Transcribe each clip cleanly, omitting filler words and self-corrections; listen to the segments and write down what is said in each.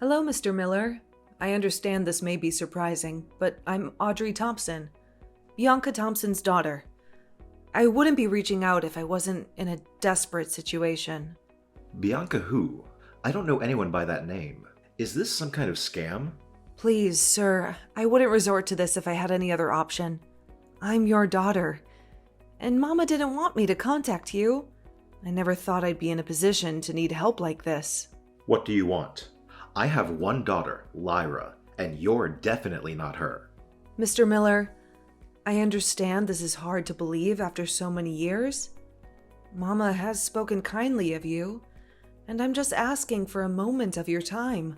Hello, Mr. Miller. I understand this may be surprising, but I'm Audrey Thompson, Bianca Thompson's daughter. I wouldn't be reaching out if I wasn't in a desperate situation. Bianca who? I don't know anyone by that name. Is this some kind of scam? Please, sir, I wouldn't resort to this if I had any other option. I'm your daughter, and Mama didn't want me to contact you. I never thought I'd be in a position to need help like this. What do you want? I have one daughter, Lyra, and you're definitely not her. Mr. Miller, I understand this is hard to believe after so many years. Mama has spoken kindly of you, and I'm just asking for a moment of your time.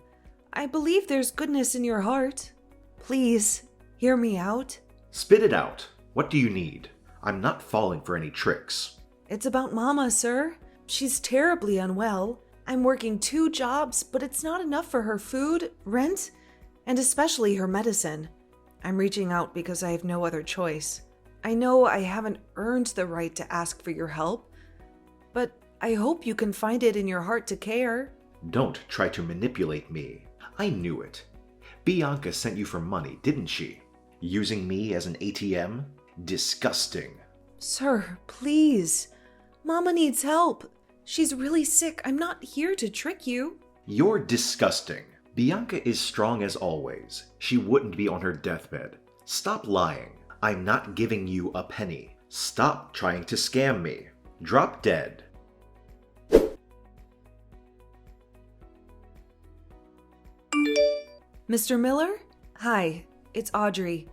I believe there's goodness in your heart. Please, hear me out. Spit it out. What do you need? I'm not falling for any tricks. It's about Mama, sir. She's terribly unwell. I'm working 2 jobs, but it's not enough for her food, rent, and especially her medicine. I'm reaching out because I have no other choice. I know I haven't earned the right to ask for your help, but I hope you can find it in your heart to care. Don't try to manipulate me. I knew it. Bianca sent you for money, didn't she? Using me as an ATM? Disgusting. Sir, please. Mama needs help. She's really sick. I'm not here to trick you. You're disgusting. Bianca is strong as always. She wouldn't be on her deathbed. Stop lying. I'm not giving you a penny. Stop trying to scam me. Drop dead. Mr. Miller? Hi, it's Audrey.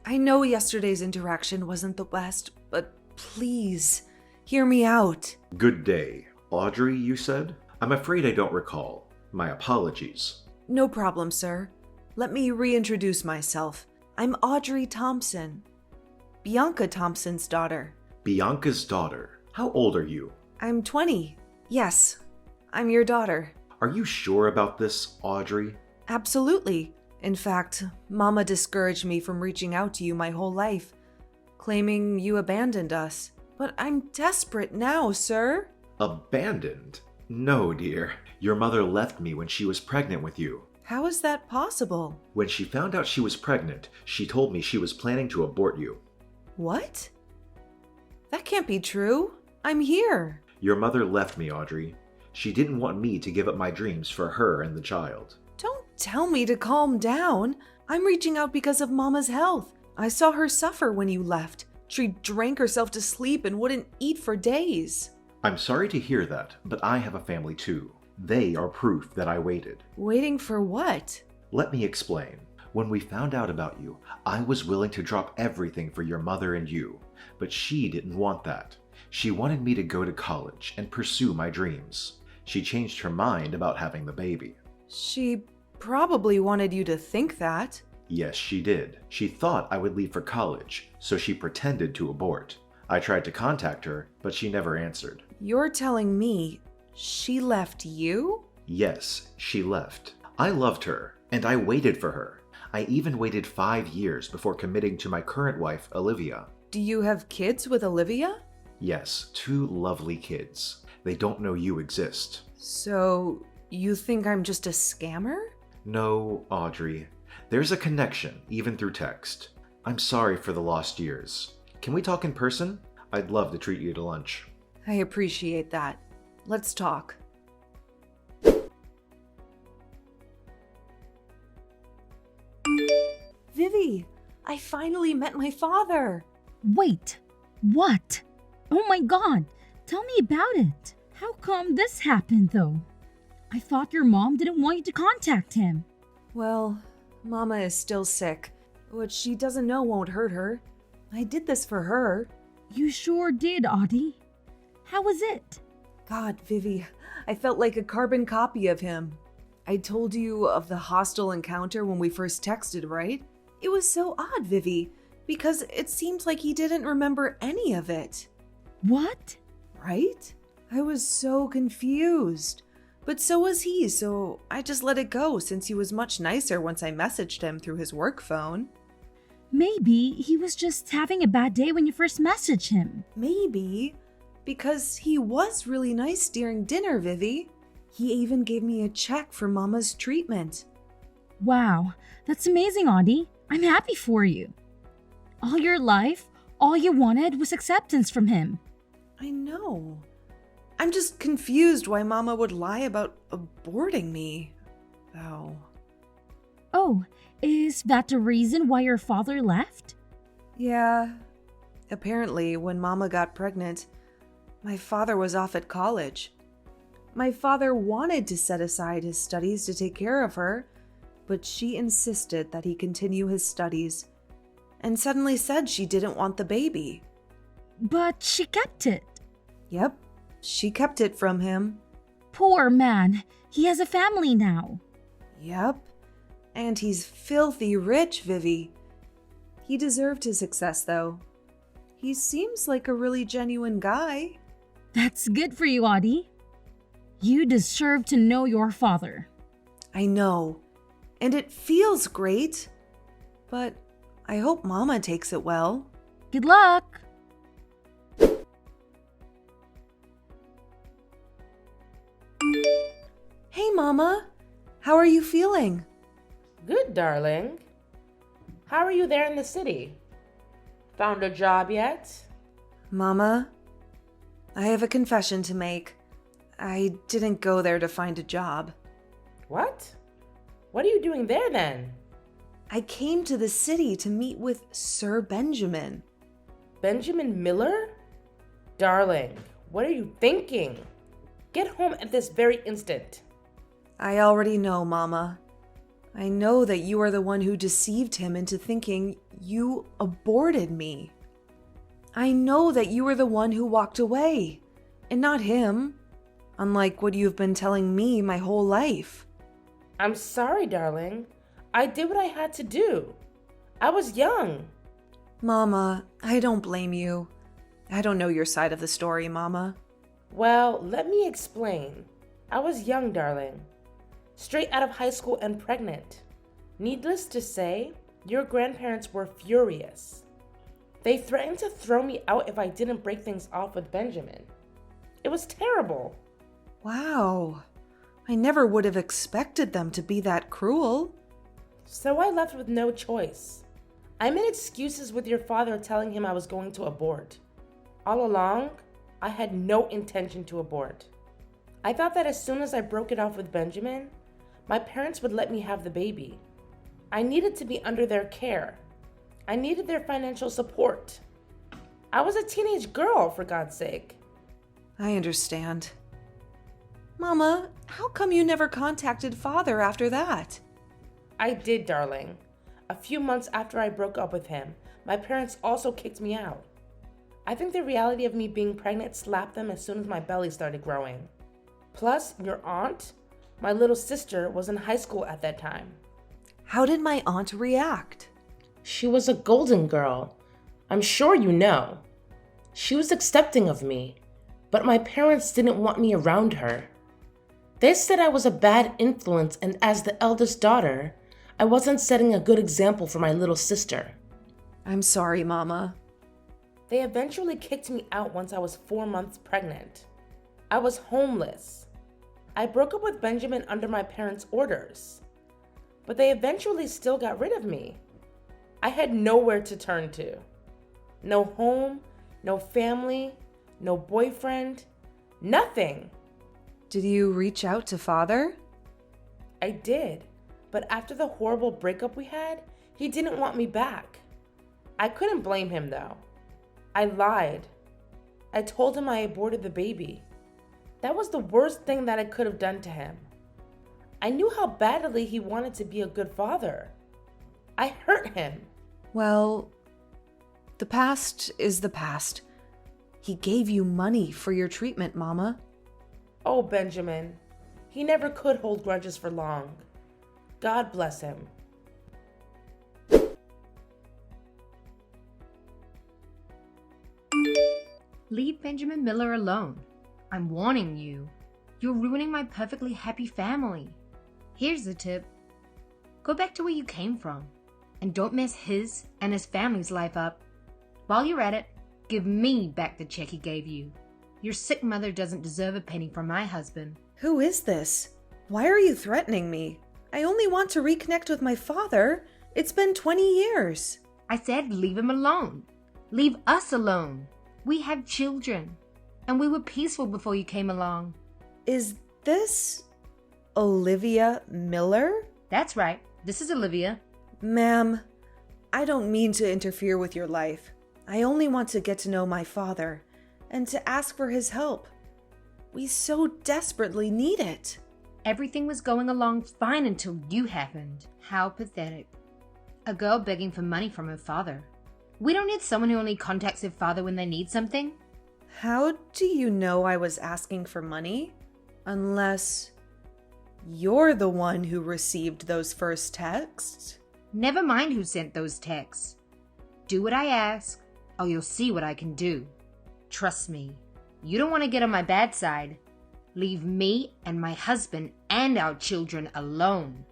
I know yesterday's interaction wasn't the best, but please, hear me out. Good day. Audrey, you said? I'm afraid I don't recall. My apologies. No problem, sir. Let me reintroduce myself. I'm Audrey Thompson, Bianca Thompson's daughter. Bianca's daughter. How old are you? I'm 20. Yes, I'm your daughter. Are you sure about this, Audrey? Absolutely. In fact, Mama discouraged me from reaching out to you my whole life, claiming you abandoned us. But I'm desperate now, sir. Abandoned? No, dear. Your mother left me when she was pregnant with you. How is that possible? When she found out she was pregnant, she told me she was planning to abort you. What? That can't be true. I'm here. Your mother left me, Audrey. She didn't want me to give up my dreams for her and the child. Don't tell me to calm down. I'm reaching out because of Mama's health. I saw her suffer when you left. She drank herself to sleep and wouldn't eat for days. I'm sorry to hear that, but I have a family too. They are proof that I waited. Waiting for what? Let me explain. When we found out about you, I was willing to drop everything for your mother and you, but she didn't want that. She wanted me to go to college and pursue my dreams. She changed her mind about having the baby. She probably wanted you to think that. Yes, she did. She thought I would leave for college, so she pretended to abort. I tried to contact her, but she never answered. You're telling me she left you? Yes, she left. I loved her, and I waited for her. I even waited 5 years before committing to my current wife, Olivia. Do you have kids with Olivia? Yes, 2 lovely kids. They don't know you exist. So, you think I'm just a scammer? No, Audrey. There's a connection, even through text. I'm sorry for the lost years. Can we talk in person? I'd love to treat you to lunch. I appreciate that. Let's talk. Vivi, I finally met my father. Wait, what? Oh my god, tell me about it. How come this happened though? I thought your mom didn't want you to contact him. Well, Mama is still sick, which she doesn't know won't hurt her. I did this for her. You sure did, Audie. How was it? God, Vivi, I felt like a carbon copy of him. I told you of the hostile encounter when we first texted, right? It was so odd, Vivi, because it seemed like he didn't remember any of it. What? Right? I was so confused. But so was he, so I just let it go since he was much nicer once I messaged him through his work phone. Maybe he was just having a bad day when you first messaged him. Maybe. Because he was really nice during dinner, Vivi. He even gave me a check for Mama's treatment. Wow, that's amazing, Audie. I'm happy for you. All your life, all you wanted was acceptance from him. I know. I'm just confused why Mama would lie about aborting me, though. Oh, is that the reason why your father left? Yeah. Apparently, when Mama got pregnant, my father was off at college. My father wanted to set aside his studies to take care of her, but she insisted that he continue his studies and suddenly said she didn't want the baby. But she kept it. Yep, she kept it from him. Poor man, he has a family now. Yep, and he's filthy rich, Vivi. He deserved his success, though. He seems like a really genuine guy. That's good for you, Audie. You deserve to know your father. I know, and it feels great, but I hope Mama takes it well. Good luck! Hey, Mama. How are you feeling? Good, darling. How are you there in the city? Found a job yet? Mama, I have a confession to make. I didn't go there to find a job. What? What are you doing there then? I came to the city to meet with Sir Benjamin. Benjamin Miller? Darling, what are you thinking? Get home at this very instant. I already know, Mama. I know that you are the one who deceived him into thinking you aborted me. I know that you were the one who walked away, and not him, unlike what you've been telling me my whole life. I'm sorry, darling. I did what I had to do. I was young. Mama, I don't blame you. I don't know your side of the story, Mama. Well, let me explain. I was young, darling. Straight out of high school and pregnant. Needless to say, your grandparents were furious. They threatened to throw me out if I didn't break things off with Benjamin. It was terrible. Wow. I never would have expected them to be that cruel. So I left with no choice. I made excuses with your father telling him I was going to abort. All along, I had no intention to abort. I thought that as soon as I broke it off with Benjamin, my parents would let me have the baby. I needed to be under their care. I needed their financial support. I was a teenage girl, for God's sake. I understand. Mama, how come you never contacted Father after that? I did, darling. A few months after I broke up with him, my parents also kicked me out. I think the reality of me being pregnant slapped them as soon as my belly started growing. Plus, your aunt, my little sister, was in high school at that time. How did my aunt react? She was a golden girl. I'm sure you know. She was accepting of me, but my parents didn't want me around her. They said I was a bad influence, and as the eldest daughter, I wasn't setting a good example for my little sister. I'm sorry, Mama. They eventually kicked me out once I was 4 months pregnant. I was homeless. I broke up with Benjamin under my parents' orders, but they eventually still got rid of me. I had nowhere to turn to. No home, no family, no boyfriend, nothing. Did you reach out to Father? I did, but after the horrible breakup we had, he didn't want me back. I couldn't blame him though. I lied. I told him I aborted the baby. That was the worst thing that I could have done to him. I knew how badly he wanted to be a good father. I hurt him. Well, the past is the past. He gave you money for your treatment, Mama. Oh, Benjamin. He never could hold grudges for long. God bless him. Leave Benjamin Miller alone. I'm warning you. You're ruining my perfectly happy family. Here's the tip. Go back to where you came from. And don't mess his and his family's life up. While you're at it, give me back the check he gave you. Your sick mother doesn't deserve a penny from my husband. Who is this? Why are you threatening me? I only want to reconnect with my father. It's been 20 years. I said leave him alone. Leave us alone. We have children. And we were peaceful before you came along. Is this Olivia Miller? That's right. This is Olivia. Ma'am, I don't mean to interfere with your life. I only want to get to know my father and to ask for his help. We so desperately need it. Everything was going along fine until you happened. How pathetic. A girl begging for money from her father. We don't need someone who only contacts their father when they need something. How do you know I was asking for money? Unless you're the one who received those first texts? Never mind who sent those texts. Do what I ask, or you'll see what I can do. Trust me, you don't want to get on my bad side. Leave me and my husband and our children alone.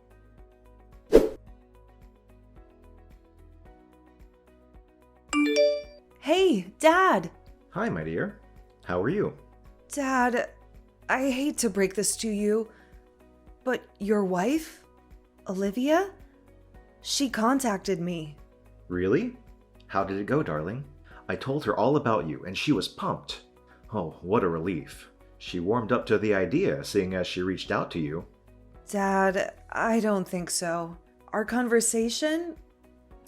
Hey, Dad! Hi, my dear. How are you? Dad, I hate to break this to you, but your wife, Olivia, she contacted me. Really? How did it go, darling? I told her all about you, and she was pumped. Oh, what a relief. She warmed up to the idea, seeing as she reached out to you. Dad, I don't think so. Our conversation,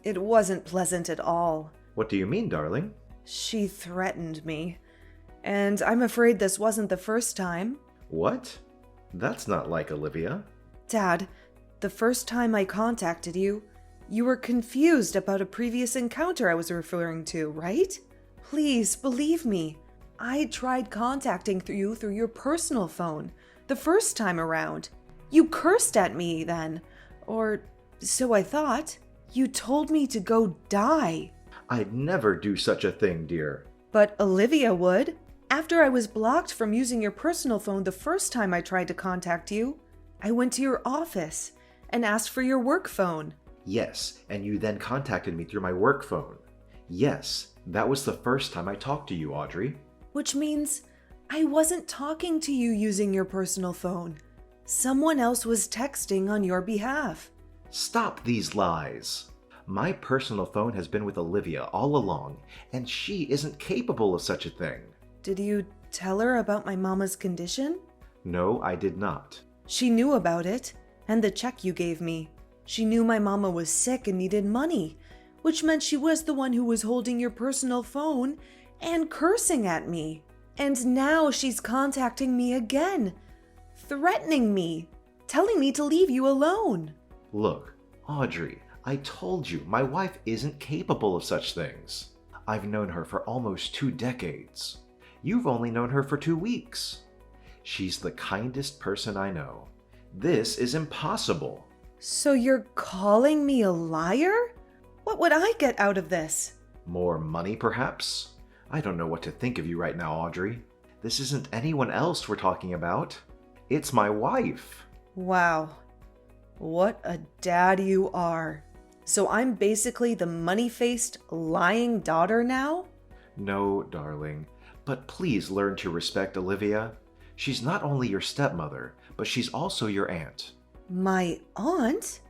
it wasn't pleasant at all. What do you mean, darling? She threatened me, and I'm afraid this wasn't the first time. What? That's not like Olivia. Dad, the first time I contacted you, you were confused about a previous encounter I was referring to, right? Please believe me. I tried contacting you through your personal phone the first time around. You cursed at me then, or so I thought. You told me to go die. I'd never do such a thing, dear. But Olivia would. After I was blocked from using your personal phone the first time I tried to contact you, I went to your office and asked for your work phone. Yes, and you then contacted me through my work phone. Yes, that was the first time I talked to you, Audrey. Which means I wasn't talking to you using your personal phone. Someone else was texting on your behalf. Stop these lies. My personal phone has been with Olivia all along, and she isn't capable of such a thing. Did you tell her about my mama's condition? No, I did not. She knew about it, and the check you gave me. She knew my mama was sick and needed money, which meant she was the one who was holding your personal phone and cursing at me. And now she's contacting me again, threatening me, telling me to leave you alone. Look, Audrey, I told you my wife isn't capable of such things. I've known her for almost 2 decades. You've only known her for 2 weeks. She's the kindest person I know. This is impossible. So you're calling me a liar? What would I get out of this? More money, perhaps? I don't know what to think of you right now, Audrey. This isn't anyone else we're talking about. It's my wife. Wow. What a dad you are. So I'm basically the money-faced, lying daughter now? No, darling. But please learn to respect Olivia. She's not only your stepmother, but she's also your aunt. My aunt?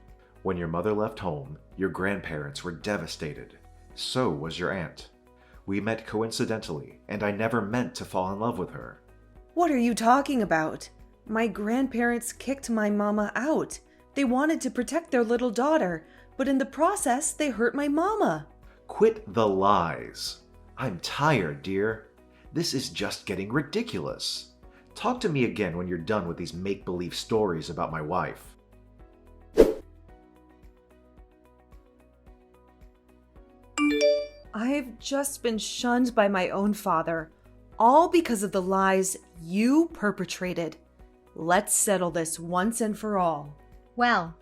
When your mother left home, your grandparents were devastated. So was your aunt. We met coincidentally, and I never meant to fall in love with her. What are you talking about? My grandparents kicked my mama out. They wanted to protect their little daughter, but in the process, they hurt my mama. Quit the lies. I'm tired, dear. This is just getting ridiculous. Talk to me again when you're done with these make-believe stories about my wife. I've just been shunned by my own father, all because of the lies you perpetrated. Let's settle this once and for all. Well,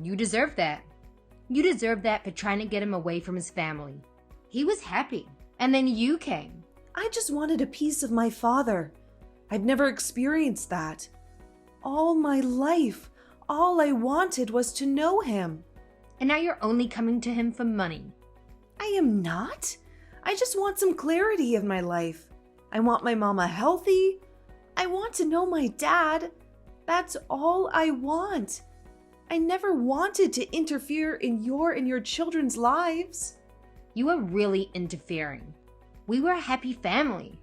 you deserve that. You deserve that for trying to get him away from his family. He was happy, and then you came. I just wanted a piece of my father. I'd never experienced that. All my life, all I wanted was to know him. And now you're only coming to him for money. I am not. I just want some clarity in my life. I want my mama healthy. I want to know my dad. That's all I want. I never wanted to interfere in your and your children's lives. You are really interfering. We were a happy family.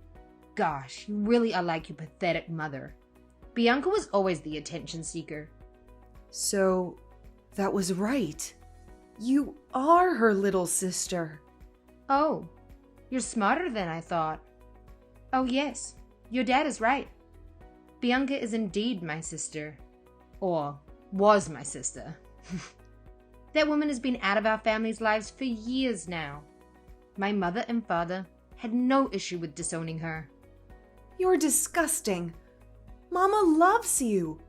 Gosh, you really are like your pathetic mother. Bianca was always the attention seeker. So, that was right. You are her little sister. Oh, you're smarter than I thought. Oh yes, your dad is right. Bianca is indeed my sister. Or was my sister. That woman has been out of our family's lives for years now. My mother and father had no issue with disowning her. You're disgusting. Mama loves you.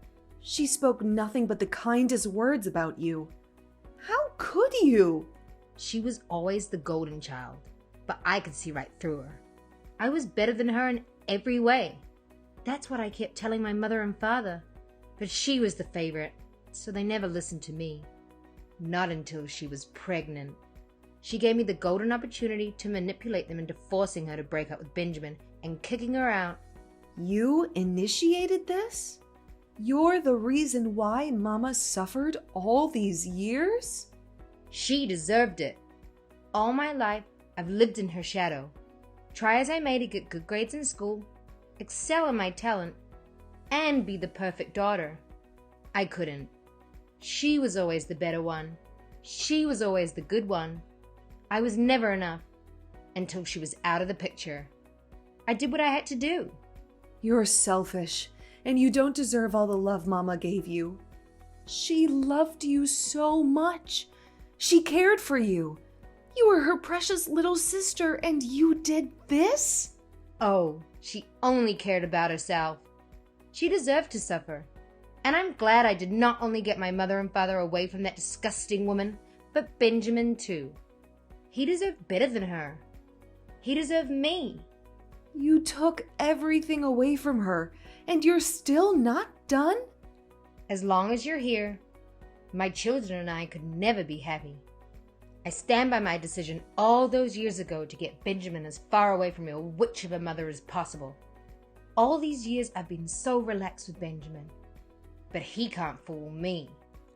She spoke nothing but the kindest words about you. How could you? She was always the golden child, but I could see right through her. I was better than her in every way. That's what I kept telling my mother and father. But she was the favorite, so they never listened to me. Not until she was pregnant. She gave me the golden opportunity to manipulate them into forcing her to break up with Benjamin and kicking her out. You initiated this? You're the reason why Mama suffered all these years? She deserved it. All my life, I've lived in her shadow. Try as I may to get good grades in school, excel in my talent, and be the perfect daughter. I couldn't. She was always the better one. She was always the good one. I was never enough until she was out of the picture. I did what I had to do. You're selfish, and you don't deserve all the love Mama gave you. She loved you so much. She cared for you. You were her precious little sister, and you did this? Oh, she only cared about herself. She deserved to suffer. And I'm glad I did not only get my mother and father away from that disgusting woman, but Benjamin too. He deserved better than her. He deserved me. You took everything away from her, and you're still not done? As long as you're here, my children and I could never be happy. I stand by my decision all those years ago to get Benjamin as far away from your witch of a mother as possible. All these years I've been so relaxed with Benjamin. But he can't fool me.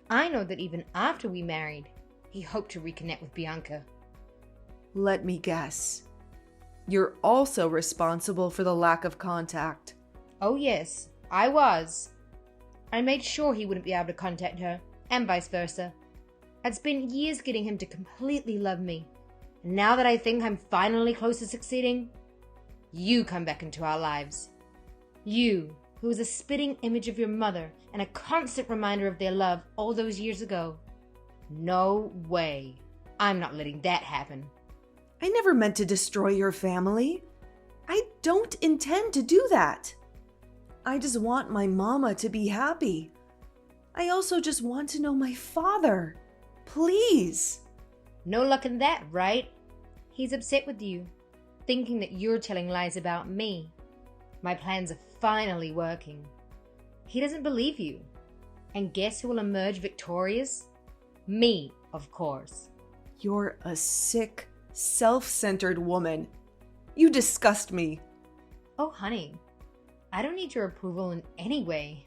I know that even after we married, he hoped to reconnect with Bianca. Let me guess. You're also responsible for the lack of contact. Oh yes, I was. I made sure he wouldn't be able to contact her, and vice versa. I'd spent years getting him to completely love me. And now that I think I'm finally close to succeeding, you come back into our lives. You, who was a spitting image of your mother and a constant reminder of their love all those years ago. No way. I'm not letting that happen. I never meant to destroy your family. I don't intend to do that. I just want my mama to be happy. I also just want to know my father. Please. No luck in that, right? He's upset with you, thinking that you're telling lies about me. My plans are finally working. He doesn't believe you. And guess who will emerge victorious? Me, of course. You're a sick, self-centered woman. You disgust me. Oh, honey, I don't need your approval in any way.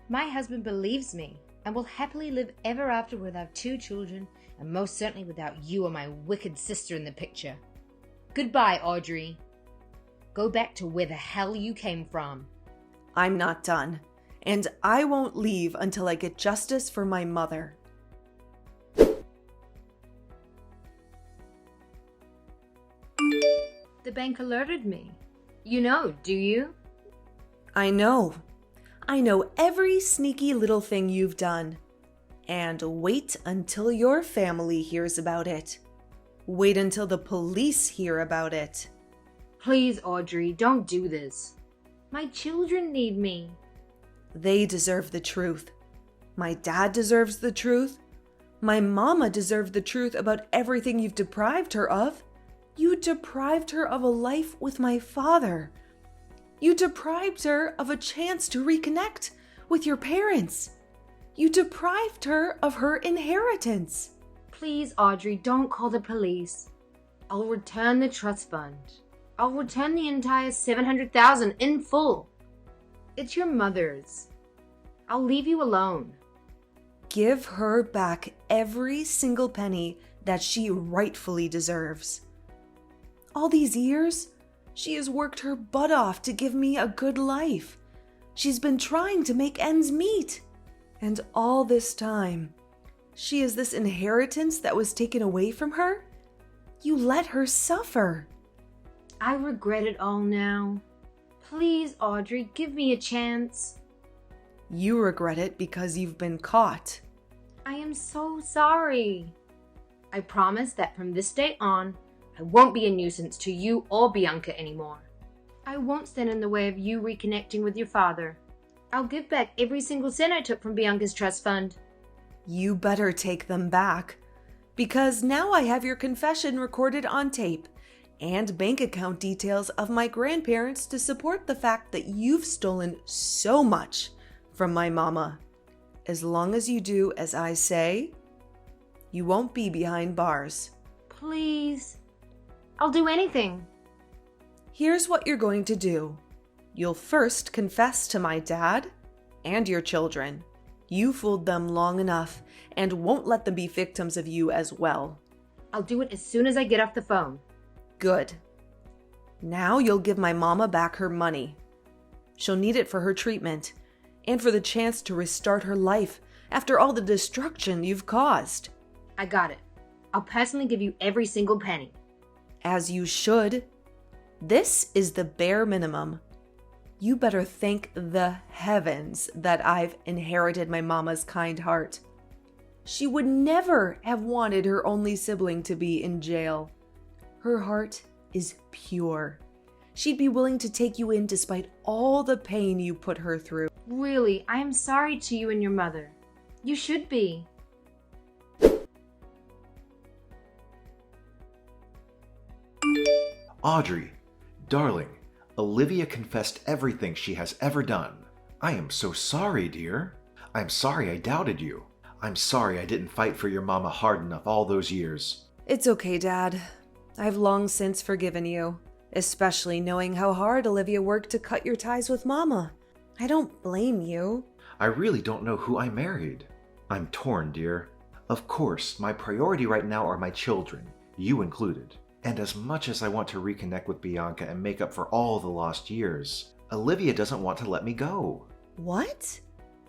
My husband believes me and will happily live ever after with our 2 children, and most certainly without you or my wicked sister in the picture. Goodbye, Audrey. Go back to where the hell you came from. I'm not done, and I won't leave until I get justice for my mother. The bank alerted me. You know, do you? I know. I know every sneaky little thing you've done. And wait until your family hears about it. Wait until the police hear about it. Please, Audrey, don't do this. My children need me. They deserve the truth. My dad deserves the truth. My mama deserves the truth about everything you've deprived her of. You deprived her of a life with my father. You deprived her of a chance to reconnect with your parents. You deprived her of her inheritance. Please, Audrey, don't call the police. I'll return the trust fund. I'll return the entire $700,000 in full. It's your mother's. I'll leave you alone. Give her back every single penny that she rightfully deserves. All these years, she has worked her butt off to give me a good life. She's been trying to make ends meet. And all this time, she is this inheritance that was taken away from her? You let her suffer. I regret it all now. Please, Audrey, give me a chance. You regret it because you've been caught. I am so sorry. I promise that from this day on, I won't be a nuisance to you or Bianca anymore. I won't stand in the way of you reconnecting with your father. I'll give back every single cent I took from Bianca's trust fund. You better take them back, because now I have your confession recorded on tape and bank account details of my grandparents to support the fact that you've stolen so much from my mama. As long as you do as I say, you won't be behind bars. Please. I'll do anything. Here's what you're going to do. You'll first confess to my dad and your children. You fooled them long enough and won't let them be victims of you as well. I'll do it as soon as I get off the phone. Good. Now you'll give my mama back her money. She'll need it for her treatment and for the chance to restart her life after all the destruction you've caused. I got it. I'll personally give you every single penny. As you should. This is the bare minimum. You better thank the heavens that I've inherited my mama's kind heart. She would never have wanted her only sibling to be in jail. Her heart is pure. She'd be willing to take you in despite all the pain you put her through. Really, I am sorry to you and your mother. You should be. Audrey, darling, Olivia confessed everything she has ever done. I am so sorry, dear. I'm sorry I doubted you. I'm sorry I didn't fight for your mama hard enough all those years. It's okay, Dad. I've long since forgiven you, especially knowing how hard Olivia worked to cut your ties with Mama. I don't blame you. I really don't know who I married. I'm torn, dear. Of course, my priority right now are my children, you included. And as much as I want to reconnect with Bianca and make up for all the lost years, Olivia doesn't want to let me go. What?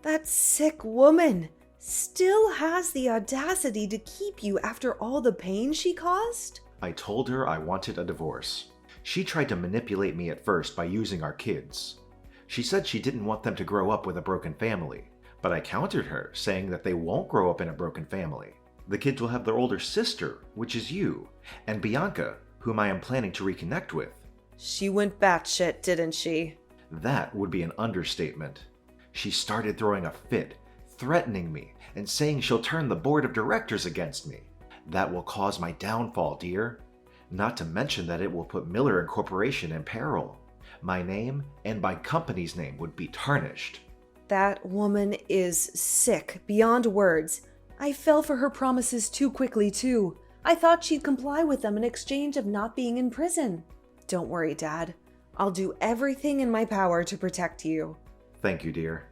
That sick woman still has the audacity to keep you after all the pain she caused? I told her I wanted a divorce. She tried to manipulate me at first by using our kids. She said she didn't want them to grow up with a broken family, but I countered her, saying that they won't grow up in a broken family. The kids will have their older sister, which is you, and Bianca, whom I am planning to reconnect with. She went batshit, didn't she? That would be an understatement. She started throwing a fit, threatening me, and saying she'll turn the board of directors against me. That will cause my downfall, dear. Not to mention that it will put Miller Incorporation in peril. My name and my company's name would be tarnished. That woman is sick beyond words. I fell for her promises too quickly, too. I thought she'd comply with them in exchange of not being in prison. Don't worry, Dad. I'll do everything in my power to protect you. Thank you, dear.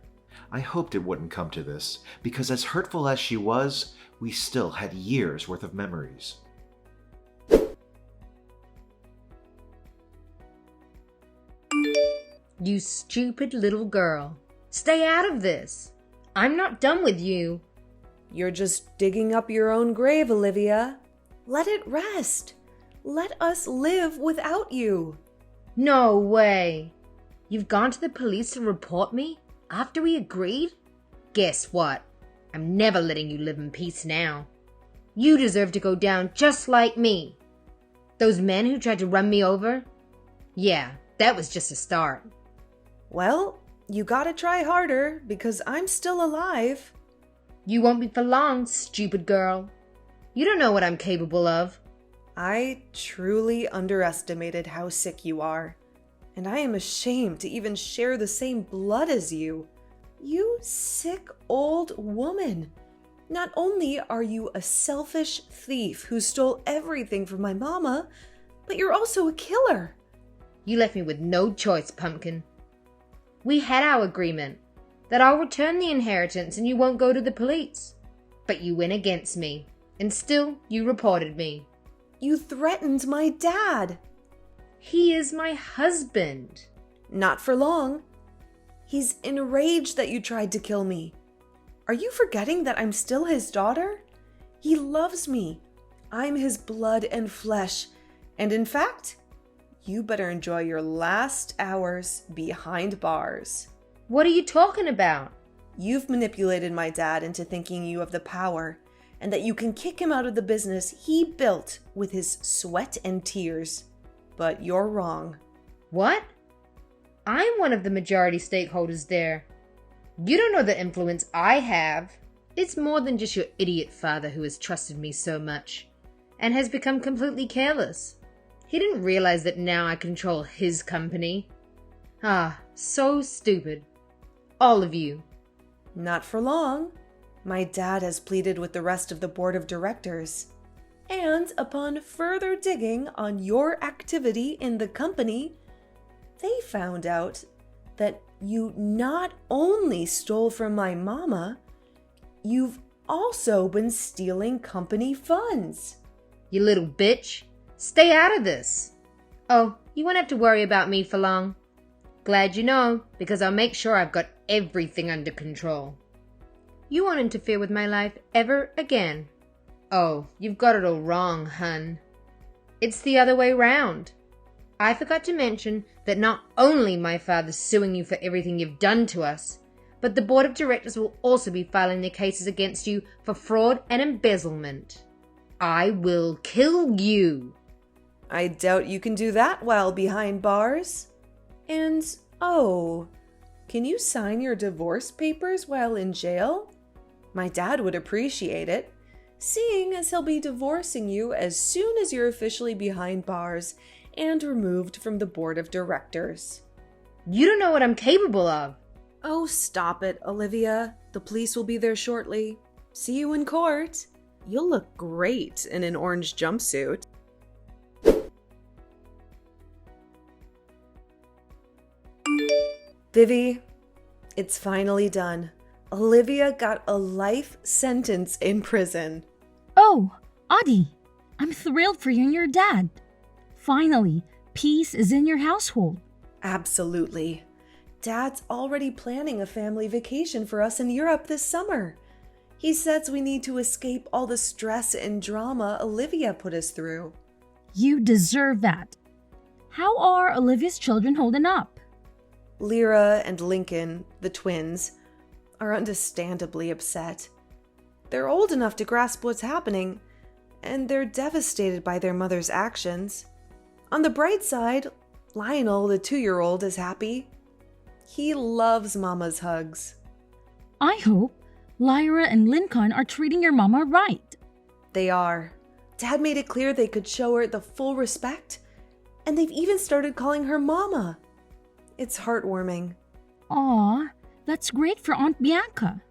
I hoped it wouldn't come to this, because as hurtful as she was, we still had years worth of memories. You stupid little girl. Stay out of this. I'm not done with you. You're just digging up your own grave, Olivia. Let it rest. Let us live without you. No way. You've gone to the police to report me after we agreed? Guess what? I'm never letting you live in peace now. You deserve to go down just like me. Those men who tried to run me over? Yeah, that was just a start. Well, you gotta try harder because I'm still alive. You won't be for long, stupid girl. You don't know what I'm capable of. I truly underestimated how sick you are, and I am ashamed to even share the same blood as you. You sick old woman. Not only are you a selfish thief who stole everything from my mama, but you're also a killer. You left me with no choice, Pumpkin. We had our agreement. that I'll return the inheritance and you won't go to the police. But you went against me, and still you reported me. You threatened my dad. He is my husband. Not for long. He's enraged that you tried to kill me. Are you forgetting that I'm still his daughter? He loves me. I'm his blood and flesh. And in fact, you better enjoy your last hours behind bars. What are you talking about? You've manipulated my dad into thinking you have the power and that you can kick him out of the business he built with his sweat and tears. But you're wrong. What? I'm one of the majority stakeholders there. You don't know the influence I have. It's more than just your idiot father who has trusted me so much and has become completely careless. He didn't realize that now I control his company. Ah, so stupid. All of you. Not for long. My dad has pleaded with the rest of the board of directors. And upon further digging on your activity in the company, they found out that you not only stole from my mama, you've also been stealing company funds. You little bitch. Stay out of this. Oh, you won't have to worry about me for long. Glad you know, because I'll make sure I've got everything under control. You won't interfere with my life ever again. Oh, you've got it all wrong, hun. It's the other way round. I forgot to mention that not only my father's suing you for everything you've done to us, but the board of directors will also be filing their cases against you for fraud and embezzlement. I will kill you. I doubt you can do that while behind bars. And, oh, can you sign your divorce papers while in jail? My dad would appreciate it, seeing as he'll be divorcing you as soon as you're officially behind bars and removed from the board of directors. You don't know what I'm capable of. Oh, stop it, Olivia. The police will be there shortly. See you in court. You'll look great in an orange jumpsuit. Vivi, it's finally done. Olivia got a life sentence in prison. Oh, Audie, I'm thrilled for you and your dad. Finally, peace is in your household. Absolutely. Dad's already planning a family vacation for us in Europe this summer. He says we need to escape all the stress and drama Olivia put us through. You deserve that. How are Olivia's children holding up? Lyra and Lincoln, the twins, are understandably upset. They're old enough to grasp what's happening, and they're devastated by their mother's actions. On the bright side, Lionel, the 2-year-old, is happy. He loves Mama's hugs. I hope Lyra and Lincoln are treating your mama right. They are. Dad made it clear they could show her the full respect, and they've even started calling her Mama. It's heartwarming. Aw, that's great for Aunt Bianca.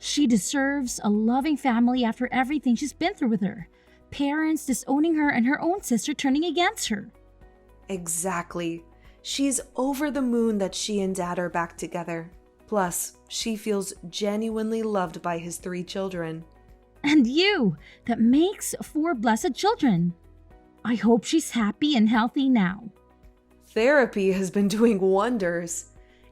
She deserves a loving family after everything she's been through with her. Parents disowning her and her own sister turning against her. Exactly. She's over the moon that she and Dad are back together. Plus, she feels genuinely loved by his 3 children. And you, that makes 4 blessed children. I hope she's happy and healthy now. Therapy has been doing wonders.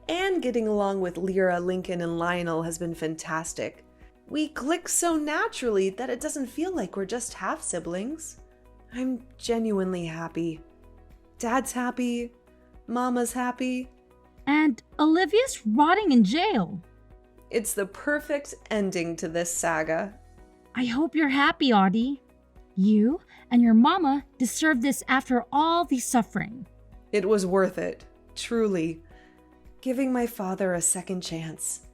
And getting along with Lyra, Lincoln, and Lionel has been fantastic. We click so naturally that it doesn't feel like we're just half-siblings. I'm genuinely happy. Dad's happy. Mama's happy. And Olivia's rotting in jail. It's the perfect ending to this saga. I hope you're happy, Audie. You and your mama deserve this after all the suffering. It was worth it, truly. Giving my father a second chance.